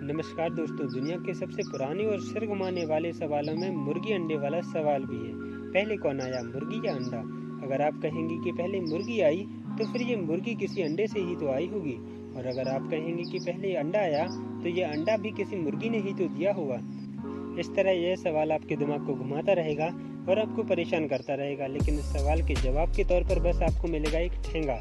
नमस्कार दोस्तों, दुनिया के सबसे पुराने और सिर घुमाने वाले सवालों में मुर्गी अंडे वाला सवाल भी है। पहले कौन आया, मुर्गी या अंडा? अगर आप कहेंगे कि पहले मुर्गी आई तो फिर ये मुर्गी किसी अंडे से ही तो आई होगी, और अगर आप कहेंगे कि पहले अंडा आया तो ये अंडा भी किसी मुर्गी ने ही तो दिया होगा। इस तरह यह सवाल आपके दिमाग को घुमाता रहेगा और आपको परेशान करता रहेगा, लेकिन इस सवाल के जवाब के तौर पर बस आपको मिलेगा एक ठेंगा।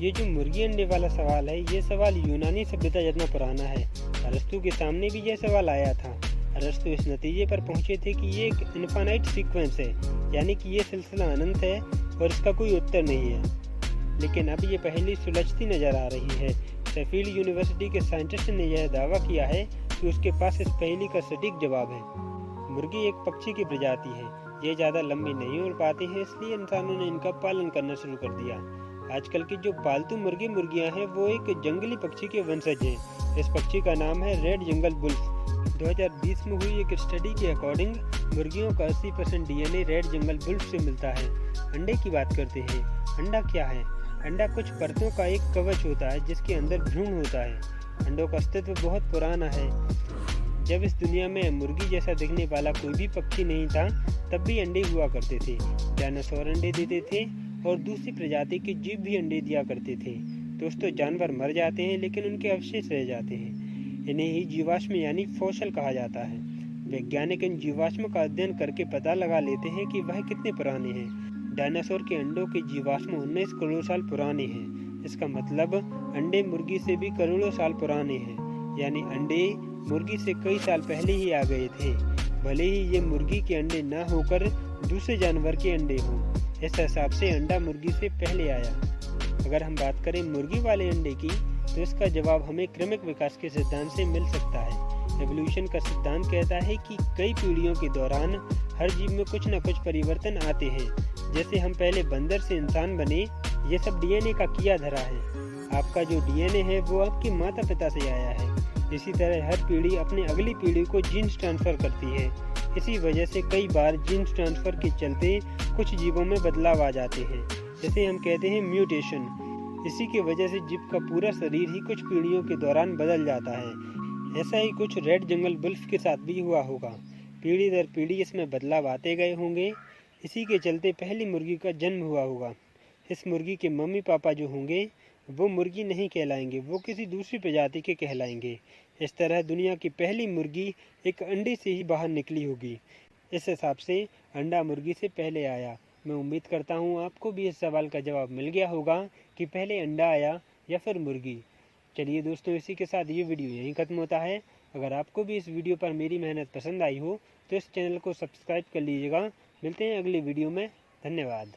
ये जो मुर्गी अंडे वाला सवाल है, ये सवाल यूनानी सभ्यता जितना पुराना है। अरस्तु के सामने भी यह सवाल आया था। अरस्तु इस नतीजे पर पहुंचे थे कि ये एक इनफाइनाइट सीक्वेंस है, यानी कि ये सिलसिला अनंत है और इसका कोई उत्तर नहीं है। लेकिन अब ये पहेली सुलझती नजर आ रही है। शेफील्ड यूनिवर्सिटी के साइंटिस्ट ने यह दावा किया है कि उसके पास इस पहेली का सटीक जवाब है। मुर्गी एक पक्षी की प्रजाति है। ये ज़्यादा लंबी नहीं उड़ पाती है, इसलिए इंसानों ने इनका पालन करना शुरू कर दिया। आजकल की जो पालतू मुर्गियां हैं वो एक जंगली पक्षी के वंशज हैं। इस पक्षी का नाम है रेड जंगल बुल्फ। 2020 में हुई एक स्टडी के अकॉर्डिंग मुर्गियों का 80% डीएनए रेड जंगल बुल्फ से मिलता है। अंडे की बात करते हैं। अंडा क्या है? अंडा कुछ परतों का एक कवच होता है जिसके अंदर भ्रूण होता है। अंडों का अस्तित्व बहुत पुराना है। जब इस दुनिया में मुर्गी जैसा दिखने वाला कोई भी पक्षी नहीं था, तब भी अंडे हुआ करते थे। डायनासोर अंडे देते थे और दूसरी प्रजाति के जीव भी अंडे दिया करते थे। दोस्तों, जानवर मर जाते हैं लेकिन उनके अवशेष रह जाते हैं। इन्हें ही जीवाश्म यानी फॉसिल कहा जाता है। वैज्ञानिक इन जीवाश्म का अध्ययन करके पता लगा लेते हैं कि वह कितने पुराने हैं। डायनासोर के अंडों के जीवाश्म 19 करोड़ साल पुराने हैं। इसका मतलब अंडे मुर्गी से भी करोड़ों साल पुराने हैं, यानी अंडे मुर्गी से कई साल पहले ही आ गए थे, भले ही ये मुर्गी के अंडे न होकर दूसरे जानवर के अंडे हों। इस हिसाब से अंडा मुर्गी से पहले आया। अगर हम बात करें मुर्गी वाले अंडे की, तो इसका जवाब हमें क्रमिक विकास के सिद्धांत से मिल सकता है। एवोल्यूशन का सिद्धांत कहता है कि कई पीढ़ियों के दौरान हर जीव में कुछ न कुछ परिवर्तन आते हैं। जैसे हम पहले बंदर से इंसान बने, ये सब डीएनए का किया धरा है। आपका जो डीएनए है वो आपके माता पिता से आया है। इसी तरह हर पीढ़ी अपने अगली पीढ़ी को जीन्स ट्रांसफर करती है। इसी वजह से कई बार जीन्स ट्रांसफर के चलते कुछ जीवों में बदलाव आ जाते हैं, जैसे हम कहते हैं म्यूटेशन। इसी की वजह से जीव का पूरा शरीर ही कुछ पीढ़ियों के दौरान बदल जाता है। ऐसा ही कुछ रेड जंगल बुल्फ के साथ भी हुआ होगा। पीढ़ी दर पीढ़ी इसमें बदलाव आते गए होंगे। इसी के चलते पहली मुर्गी का जन्म हुआ होगा। इस मुर्गी के मम्मी पापा जो होंगे वो मुर्गी नहीं कहलाएंगे, वो किसी दूसरी प्रजाति के कहलाएंगे। इस तरह दुनिया की पहली मुर्गी एक अंडे से ही बाहर निकली होगी। इस हिसाब से अंडा मुर्गी से पहले आया। मैं उम्मीद करता हूँ आपको भी इस सवाल का जवाब मिल गया होगा कि पहले अंडा आया या फिर मुर्गी। चलिए दोस्तों, इसी के साथ ये वीडियो यहीं ख़त्म होता है। अगर आपको भी इस वीडियो पर मेरी मेहनत पसंद आई हो तो इस चैनल को सब्सक्राइब कर लीजिएगा। मिलते हैं अगली वीडियो में। धन्यवाद।